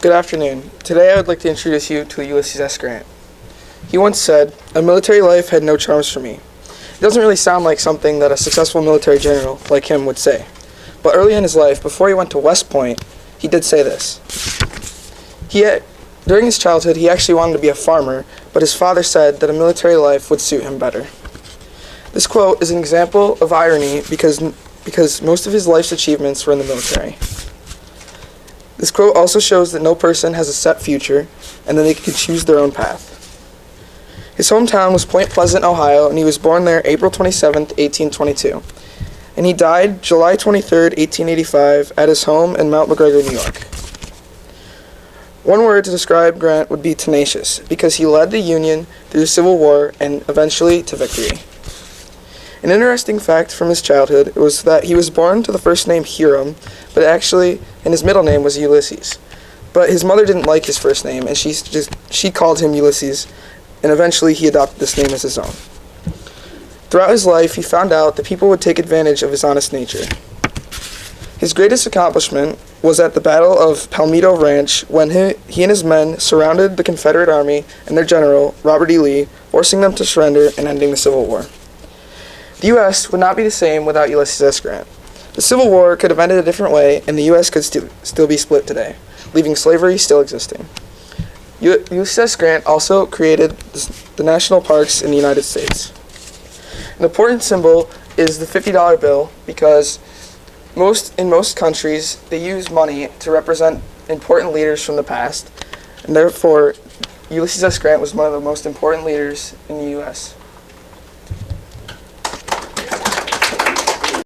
Good afternoon. Today I would like to introduce you to Ulysses S. Grant. He once said, "A military life had no charms for me." It doesn't really sound like something that a successful military general like him would say. But early in his life, before he went to West Point, he did say this. During his childhood, he actually wanted to be a farmer, but his father said that a military life would suit him better. This quote is an example of irony because most of his life's achievements were in the military. This quote also shows that no person has a set future and that they can choose their own path. His hometown was Point Pleasant, Ohio, and he was born there April 27, 1822. And he died July 23, 1885, at his home in Mount McGregor, New York. One word to describe Grant would be tenacious, because he led the Union through the Civil War and eventually to victory. An interesting fact from his childhood was that he was born to the first name Hiram, and his middle name was Ulysses. But his mother didn't like his first name, and she called him Ulysses, and eventually he adopted this name as his own. Throughout his life, he found out that people would take advantage of his honest nature. His greatest accomplishment was at the Battle of Palmetto Ranch when he and his men surrounded the Confederate Army and their general, Robert E. Lee, forcing them to surrender and ending the Civil War. The U.S. would not be the same without Ulysses S. Grant. The Civil War could have ended a different way, and the U.S. could still be split today, leaving slavery still existing. Ulysses S. Grant also created the national parks in the United States. An important symbol is the $50 bill because in most countries they use money to represent important leaders from the past, and therefore Ulysses S. Grant was one of the most important leaders in the U.S.